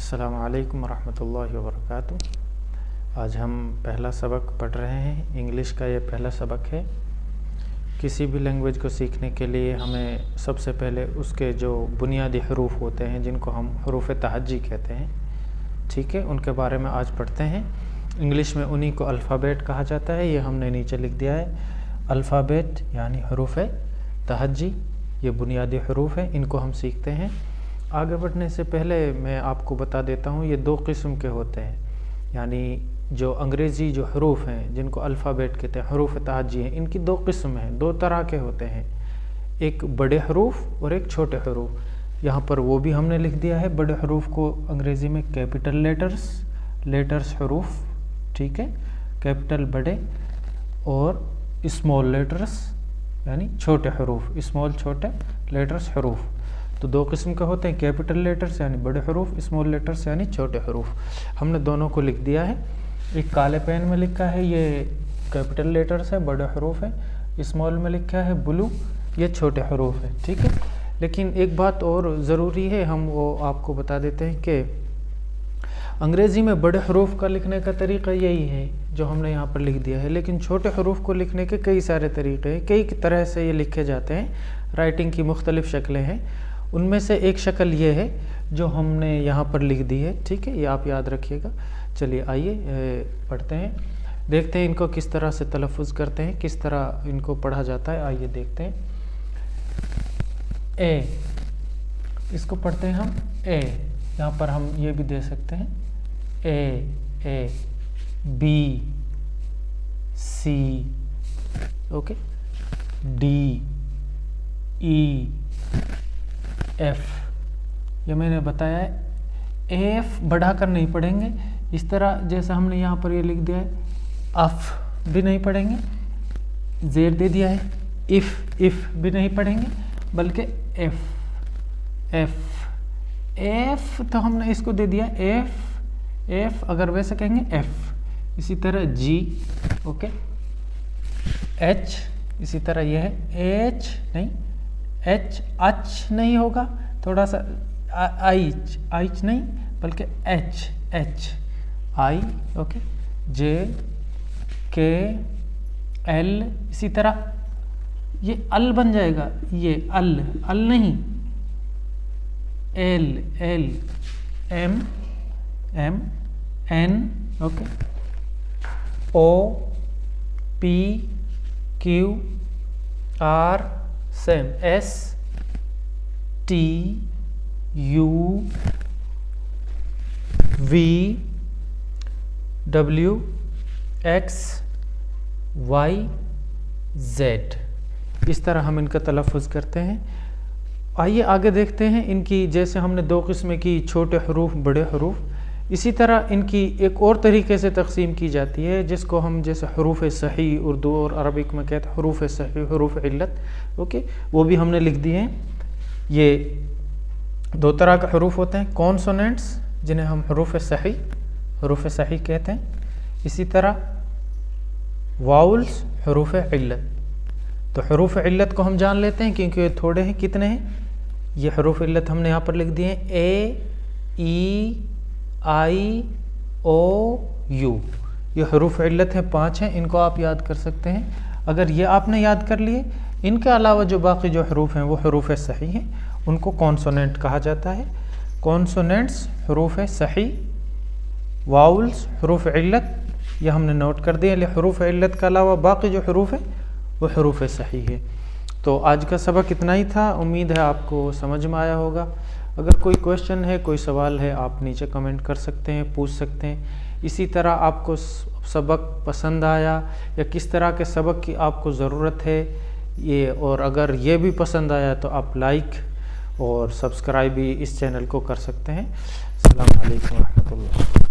अस्सलामु अलैकुम वरहमतुल्लाहि वबरकातुहू। आज हम पहला सबक पढ़ रहे हैं। इंग्लिश का ये पहला सबक है। किसी भी लैंग्वेज को सीखने के लिए हमें सबसे पहले उसके जो बुनियादी हरूफ होते हैं, जिनको हम हरूफ तहज्जी कहते हैं, ठीक है, उनके बारे में आज पढ़ते हैं। इंग्लिश में उन्हीं को अल्फ़ाबेट कहा जाता है। ये हमने नीचे लिख दिया है। अल्फ़ाबेट यानी हरूफ तहज्जी, ये बुनियादी हरूफ हैं, इनको हम सीखते हैं। आगे बढ़ने से पहले मैं आपको बता देता हूँ, ये दो किस्म के होते हैं। यानी जो अंग्रेज़ी जो हरूफ हैं, जिनको अल्फ़ाबेट कहते हैं, हरूफ तहज्जी हैं, इनकी दो किस्म हैं, दो तरह के होते हैं। एक बड़े हरूफ और एक छोटे हरूफ। यहाँ पर वो भी हमने लिख दिया है। बड़े हरूफ को अंग्रेज़ी में कैपिटल लेटर्स हरूफ, ठीक है, कैपिटल बड़े, और स्मॉल लेटर्स यानी छोटे हरूफ, स्मॉल छोटे लेटर्स हरूफ। तो दो किस्म के होते हैं, कैपिटल लेटर्स यानी बड़े हरूफ, स्मॉल लेटर्स यानी छोटे हरूफ। हमने दोनों को लिख दिया है। एक काले पेन में लिखा है, ये कैपिटल लेटर्स है, बड़े हरूफ है। स्मॉल में लिखा है ब्लू, ये छोटे हरूफ है, ठीक है। लेकिन एक बात और ज़रूरी है, हम वो आपको बता देते हैं कि अंग्रेज़ी में बड़े हरूफ का लिखने का तरीक़ा यही है जो हमने यहाँ पर लिख दिया है। लेकिन छोटे हरूफ को लिखने के कई सारे तरीक़े हैं, कई तरह से ये लिखे जाते हैं। राइटिंग की मुख्तलिफ़ शक्लें हैं। उनमें से एक शक्ल ये है जो हमने यहाँ पर लिख दी है, ठीक है, ये आप याद रखिएगा। चलिए आइए पढ़ते हैं, देखते हैं इनको किस तरह से तलफ़ुज़ करते हैं, किस तरह इनको पढ़ा जाता है। आइए देखते हैं। ए, इसको पढ़ते हैं हम ए। यहाँ पर हम ये भी दे सकते हैं ए, बी, सी, ओके, डी, ई, एफ। ये मैंने बताया है। एफ बढ़ाकर नहीं पढ़ेंगे, इस तरह जैसा हमने यहाँ पर ये लिख दिया है। अफ भी नहीं पढ़ेंगे, जेर दे दिया है। इफ भी नहीं पढ़ेंगे, बल्कि एफ तो हमने इसको दे दिया एफ, अगर वैसे कहेंगे एफ। इसी तरह जी, ओके, एच, इसी तरह यह है एच, नहीं एच नहीं होगा, थोड़ा सा आइच नहीं, बल्कि एच आई, ओके, जे के एल। इसी तरह ये अल बन जाएगा, ये अल नहीं, L M N, okay, O P Q R, same, S T U V W X Y Z. इस तरह हम इनका तलफ़ुज़ करते हैं। आइए आगे देखते हैं इनकी। जैसे हमने दो किस्म की, छोटे हरूफ, बड़े हरूफ, इसी तरह इनकी एक और तरीके से तक़सीम की जाती है, जिसको हम जैसे हरूफ सही उर्दू और अरबिक में कहते हैं हरूफ सही, हरूफ इल्लत, ओके, वो भी हमने लिख दिए हैं। ये दो तरह के हरूफ होते हैं, कॉन्सोनेंट्स जिन्हें हम हरूफ सही कहते हैं। इसी तरह वाउल्स, हरूफ इल्लत। तो हरूफ इल्लत को हम जान लेते हैं क्योंकि ये थोड़े हैं। कितने हैं ये हरूफ इल्लत? हमने यहाँ पर लिख दिए हैं ए, ई, आई, ओ, यू। ये हरूफ इल्लत है, 5 हैं। इनको आप याद कर सकते हैं। अगर ये आपने याद कर लिए, इनके अलावा जो बाकी जो हरूफ हैं वो हरूफ सही हैं, उनको कॉन्सोनेंट कहा जाता है। कॉन्सोनेंट्स हरूफ सही, वाउल्स हरूफ इल्लत, ये हमने नोट कर दिया। हरूफ इल्लत के अलावा बाकी जो हरूफ हैं वो हरूफ सही है। तो आज का सबक इतना ही था। उम्मीद है आपको समझ में आया होगा। अगर कोई क्वेश्चन है, कोई सवाल है, आप नीचे कमेंट कर सकते हैं, पूछ सकते हैं। इसी तरह आपको सबक पसंद आया या किस तरह के सबक की आपको ज़रूरत है ये, और अगर ये भी पसंद आया तो आप लाइक और सब्सक्राइब भी इस चैनल को कर सकते हैं। अस्सलामु अलैकुम व रहमतुल्लाह।